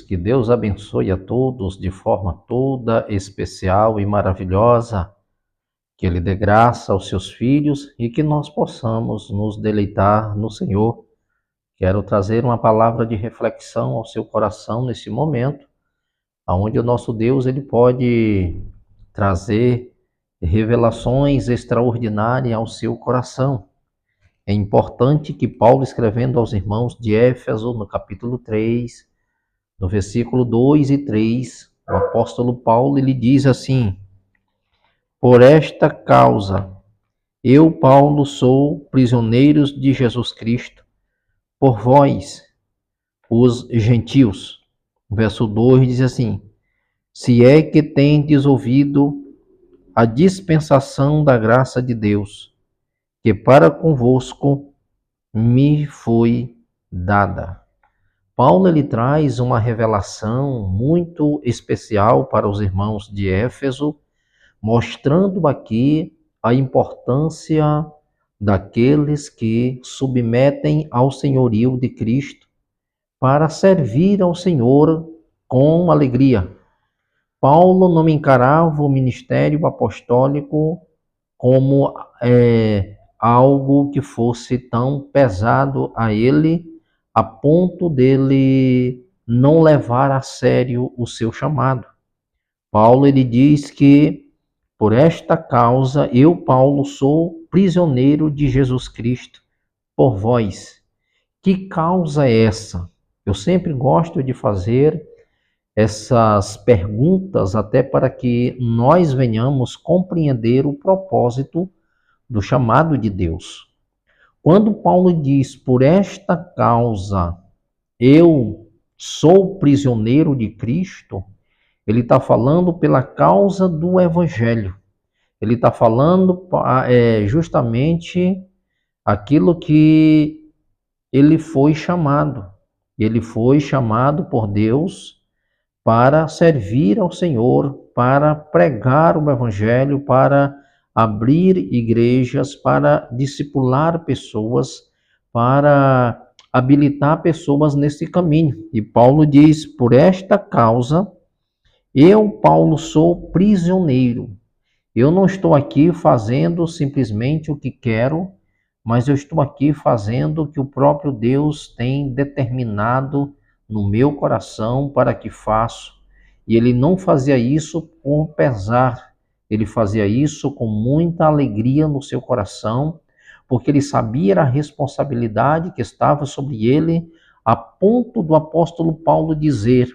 que Deus abençoe a todos de forma toda especial e maravilhosa, que Ele dê graça aos seus filhos e que nós possamos nos deleitar no Senhor. Quero trazer uma palavra de reflexão ao seu coração nesse momento, onde o nosso Deus ele pode trazer revelações extraordinárias ao seu coração. É importante que Paulo, escrevendo aos irmãos de Éfeso, no capítulo 3, no versículo 2 e 3, o apóstolo Paulo ele diz assim: por esta causa, eu, Paulo, sou prisioneiro de Jesus Cristo, por vós, os gentios. O verso 2 diz assim: se é que tendes ouvido a dispensação da graça de Deus, que para convosco me foi dada. Paulo ele traz uma revelação muito especial para os irmãos de Éfeso, mostrando aqui a importância daqueles que submetem ao senhorio de Cristo para servir ao Senhor com alegria. Paulo não encarava o ministério apostólico como algo que fosse tão pesado a ele, a ponto dele não levar a sério o seu chamado. Paulo ele diz que por esta causa eu, Paulo, sou prisioneiro de Jesus Cristo por vós. Que causa é essa? Eu sempre gosto de fazer essas perguntas até para que nós venhamos compreender o propósito do chamado de Deus. Quando Paulo diz, por esta causa eu sou prisioneiro de Cristo, ele está falando pela causa do Evangelho. Ele está falando justamente aquilo que ele foi chamado. Ele foi chamado por Deus para servir ao Senhor, para pregar o Evangelho, para abrir igrejas, para discipular pessoas, para habilitar pessoas nesse caminho. E Paulo diz, por esta causa, eu, Paulo, sou prisioneiro. Eu não estou aqui fazendo simplesmente o que quero, mas eu estou aqui fazendo o que o próprio Deus tem determinado no meu coração para que faça. E ele não fazia isso com pesar, ele fazia isso com muita alegria no seu coração, porque ele sabia a responsabilidade que estava sobre ele, a ponto do apóstolo Paulo dizer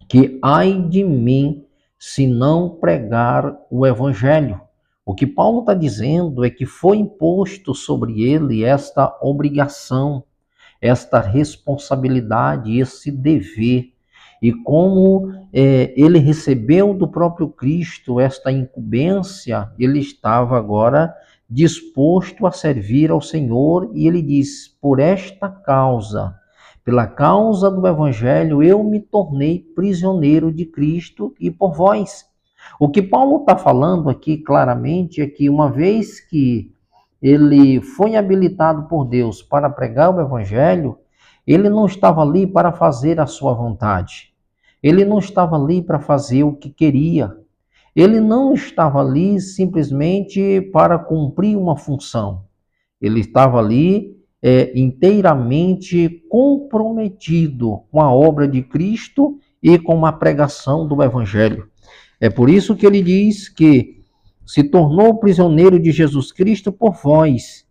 que ai de mim se não pregar o evangelho. O que Paulo está dizendo é que foi imposto sobre ele esta obrigação, esta responsabilidade, esse dever. E como ele recebeu do próprio Cristo esta incumbência, ele estava agora disposto a servir ao Senhor, e ele diz, por esta causa, pela causa do Evangelho, eu me tornei prisioneiro de Cristo e por vós. O que Paulo está falando aqui claramente é que uma vez que ele foi habilitado por Deus para pregar o Evangelho, ele não estava ali para fazer a sua vontade. Ele não estava ali para fazer o que queria. Ele não estava ali simplesmente para cumprir uma função. Ele estava ali inteiramente comprometido com a obra de Cristo e com a pregação do Evangelho. É por isso que ele diz que se tornou prisioneiro de Jesus Cristo por vós,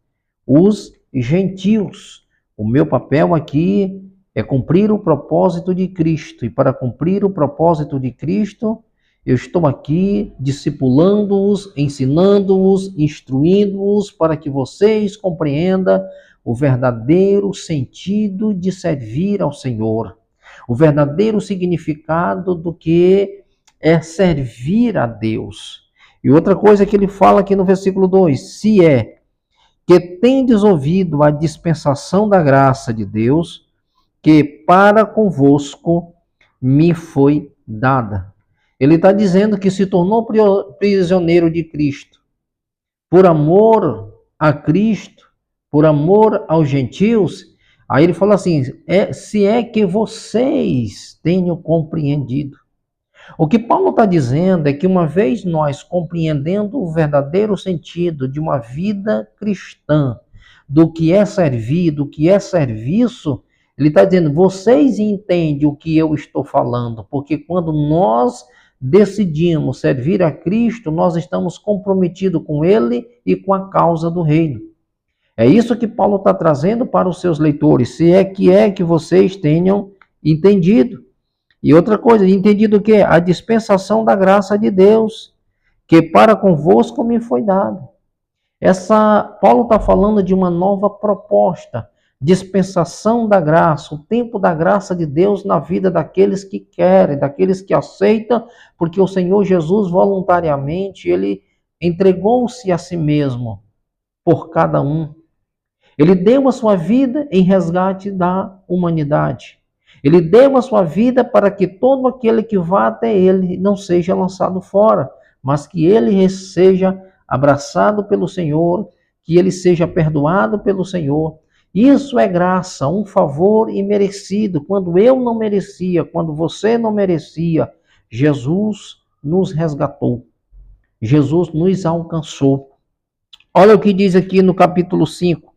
os gentios. O meu papel aqui é cumprir o propósito de Cristo. E para cumprir o propósito de Cristo, eu estou aqui discipulando-os, ensinando-os, instruindo-os para que vocês compreendam o verdadeiro sentido de servir ao Senhor. O verdadeiro significado do que é servir a Deus. E outra coisa que ele fala aqui no versículo 2, se é que tendes ouvido a dispensação da graça de Deus, que para convosco me foi dada. Ele está dizendo que se tornou prisioneiro de Cristo. Por amor a Cristo, por amor aos gentios, Aí ele fala assim: se é que vocês tenham compreendido. O que Paulo está dizendo é que uma vez nós compreendendo o verdadeiro sentido de uma vida cristã, do que é servir, do que é serviço, ele está dizendo, vocês entendem o que eu estou falando, porque quando nós decidimos servir a Cristo, nós estamos comprometidos com Ele e com a causa do reino. É isso que Paulo está trazendo para os seus leitores, se é que vocês tenham entendido. E outra coisa, entendido o quê? A dispensação da graça de Deus, que para convosco me foi dada. Paulo está falando de uma nova proposta, dispensação da graça, o tempo da graça de Deus na vida daqueles que querem, daqueles que aceitam, porque o Senhor Jesus voluntariamente, ele entregou-se a si mesmo por cada um. Ele deu a sua vida em resgate da humanidade. Ele deu a sua vida para que todo aquele que vá até ele não seja lançado fora, mas que ele seja abraçado pelo Senhor, que ele seja perdoado pelo Senhor. Isso é graça, um favor imerecido. Quando eu não merecia, quando você não merecia, Jesus nos resgatou. Jesus nos alcançou. Olha o que diz aqui no capítulo 5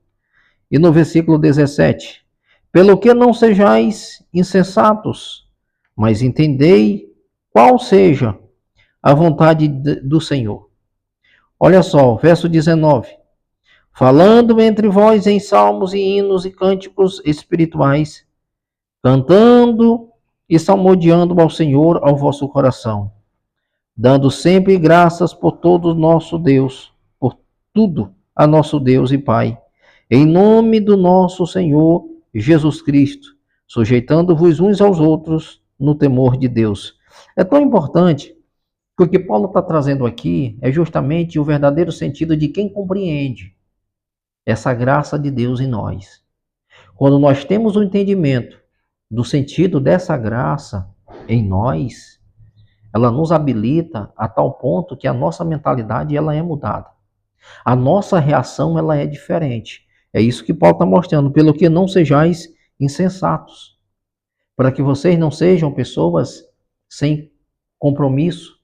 e no versículo 17. Pelo que não sejais insensatos, mas entendei qual seja a vontade do Senhor. Olha só, verso 19. Falando entre vós em salmos e hinos e cânticos espirituais, cantando e salmodiando ao Senhor ao vosso coração, dando sempre graças por todo nosso Deus, por tudo a nosso Deus e Pai, em nome do nosso Senhor Jesus Cristo, sujeitando-vos uns aos outros no temor de Deus. É tão importante que o que Paulo está trazendo aqui é justamente o verdadeiro sentido de quem compreende essa graça de Deus em nós. Quando nós temos o entendimento do sentido dessa graça em nós, ela nos habilita a tal ponto que a nossa mentalidade ela é mudada. A nossa reação ela é diferente. É isso que Paulo está mostrando, pelo que não sejais insensatos, para que vocês não sejam pessoas sem compromisso,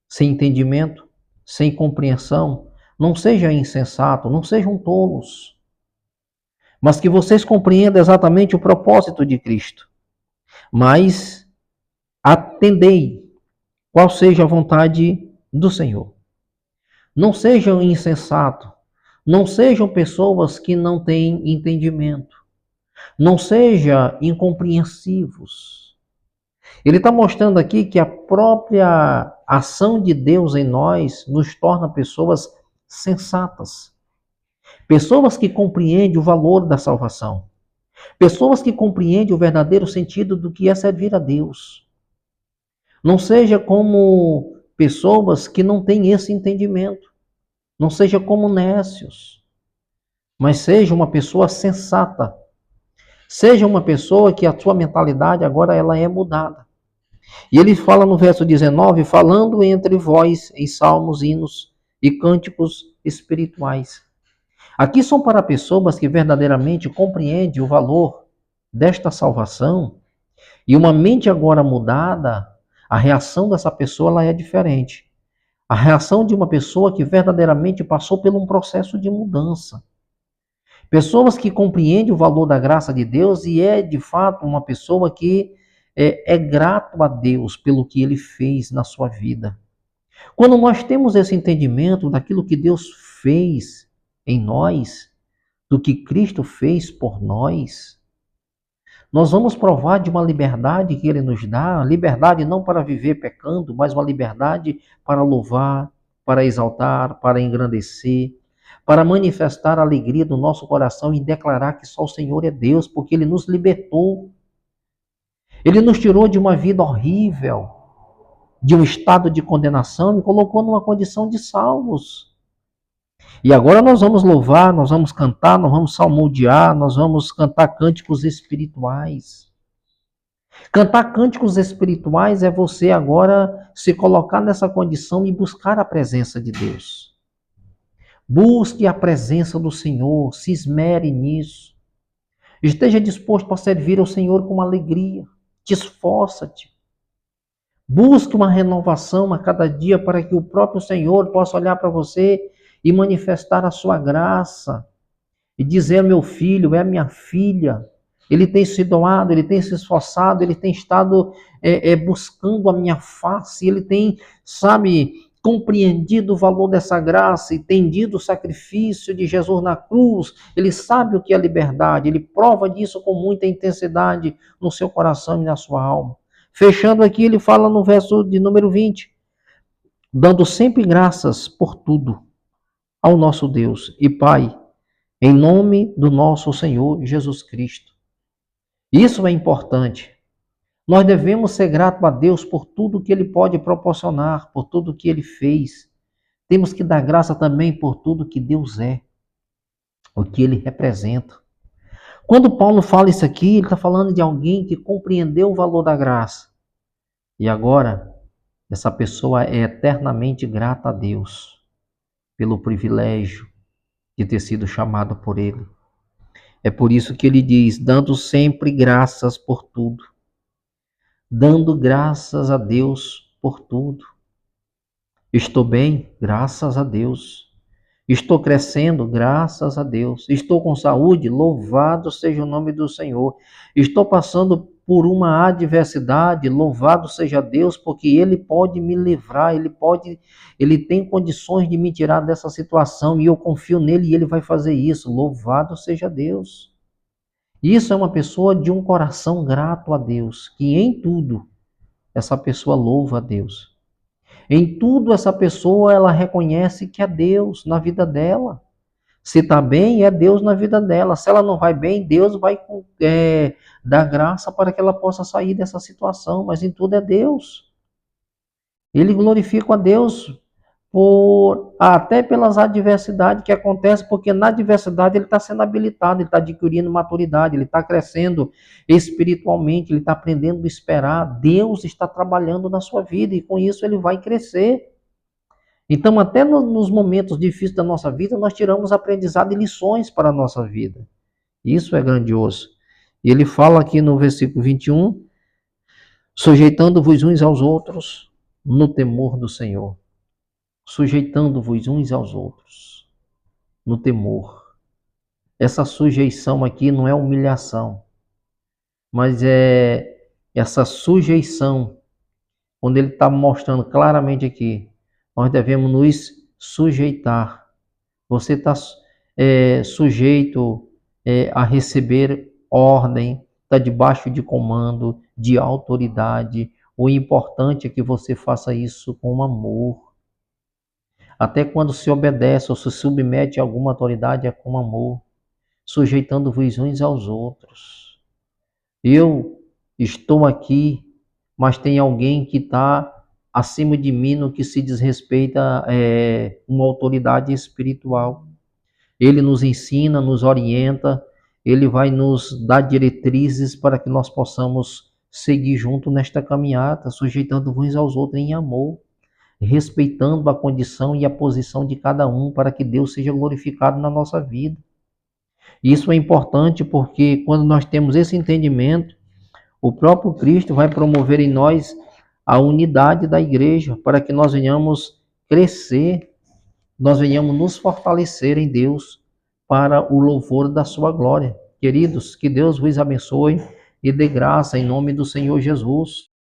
sem entendimento, sem compreensão, não sejam insensatos, não sejam tolos, mas que vocês compreendam exatamente o propósito de Cristo, mas atendei qual seja a vontade do Senhor. Não sejam insensatos, não sejam pessoas que não têm entendimento. Não sejam incompreensivos. Ele está mostrando aqui que a própria ação de Deus em nós nos torna pessoas sensatas. Pessoas que compreendem o valor da salvação. Pessoas que compreendem o verdadeiro sentido do que é servir a Deus. Não seja como pessoas que não têm esse entendimento. Não seja como nécios, mas seja uma pessoa sensata. Seja uma pessoa que a sua mentalidade agora ela é mudada. E ele fala no verso 19, falando entre vós em salmos, hinos e cânticos espirituais. Aqui são para pessoas que verdadeiramente compreendem o valor desta salvação e uma mente agora mudada, a reação dessa pessoa ela é diferente. A reação de uma pessoa que verdadeiramente passou por um processo de mudança. Pessoas que compreendem o valor da graça de Deus e é de fato uma pessoa que é grato a Deus pelo que Ele fez na sua vida. Quando nós temos esse entendimento daquilo que Deus fez em nós, do que Cristo fez por nós, nós vamos provar de uma liberdade que Ele nos dá, liberdade não para viver pecando, mas uma liberdade para louvar, para exaltar, para engrandecer, para manifestar a alegria do nosso coração e declarar que só o Senhor é Deus, porque Ele nos libertou. Ele nos tirou de uma vida horrível, de um estado de condenação e colocou numa condição de salvos. E agora nós vamos louvar, nós vamos cantar, nós vamos salmodiar, nós vamos cantar cânticos espirituais. Cantar cânticos espirituais é você agora se colocar nessa condição e buscar a presença de Deus. Busque a presença do Senhor, se esmere nisso. Esteja disposto a servir ao Senhor com alegria. Te esforça-te. Busque uma renovação a cada dia para que o próprio Senhor possa olhar para você e manifestar a sua graça. E dizer, meu filho, é minha filha. Ele tem se doado, ele tem se esforçado, ele tem estado buscando a minha face, ele tem, sabe, compreendido o valor dessa graça, entendido o sacrifício de Jesus na cruz. Ele sabe o que é liberdade, ele prova disso com muita intensidade no seu coração e na sua alma. Fechando aqui, ele fala no verso de número 20, dando sempre graças por tudo ao nosso Deus e Pai, em nome do nosso Senhor Jesus Cristo. Isso é importante. Nós devemos ser gratos a Deus por tudo que Ele pode proporcionar, por tudo que Ele fez. Temos que dar graça também por tudo que Deus é, o que Ele representa. Quando Paulo fala isso aqui, ele está falando de alguém que compreendeu o valor da graça. E agora, essa pessoa é eternamente grata a Deus pelo privilégio de ter sido chamado por Ele. É por isso que ele diz, dando sempre graças por tudo. Dando graças a Deus por tudo. Estou bem? Graças a Deus. Estou crescendo? Graças a Deus. Estou com saúde? Louvado seja o nome do Senhor. Estou passando por uma adversidade? Louvado seja Deus, porque Ele pode me livrar, Ele tem condições de me tirar dessa situação e eu confio nele e Ele vai fazer isso. Louvado seja Deus. Isso é uma pessoa de um coração grato a Deus, que em tudo essa pessoa louva a Deus. Em tudo essa pessoa ela reconhece que é Deus na vida dela. Se está bem, é Deus na vida dela. Se ela não vai bem, Deus vai dar graça para que ela possa sair dessa situação. Mas em tudo é Deus. Ele glorifica a Deus até pelas adversidades que acontecem, porque na adversidade ele está sendo habilitado, ele está adquirindo maturidade, ele está crescendo espiritualmente, ele está aprendendo a esperar. Deus está trabalhando na sua vida e com isso ele vai crescer. Então, até nos momentos difíceis da nossa vida, nós tiramos aprendizado e lições para a nossa vida. Isso é grandioso. E ele fala aqui no versículo 21, sujeitando-vos uns aos outros no temor do Senhor. Sujeitando-vos uns aos outros no temor. Essa sujeição aqui não é humilhação, mas é essa sujeição, onde ele está mostrando claramente aqui, nós devemos nos sujeitar. Você está sujeito a receber ordem, está debaixo de comando, de autoridade. O importante é que você faça isso com amor. Até quando se obedece ou se submete a alguma autoridade é com amor, sujeitando-vos uns aos outros. Eu estou aqui, mas tem alguém que está acima de mim no que se diz respeito a uma autoridade espiritual. Ele nos ensina, nos orienta, ele vai nos dar diretrizes para que nós possamos seguir junto nesta caminhada, sujeitando-vos uns aos outros em amor, respeitando a condição e a posição de cada um para que Deus seja glorificado na nossa vida. Isso é importante porque quando nós temos esse entendimento, o próprio Cristo vai promover em nós a unidade da igreja para que nós venhamos crescer, nós venhamos nos fortalecer em Deus para o louvor da sua glória. Queridos, que Deus vos abençoe e dê graça em nome do Senhor Jesus.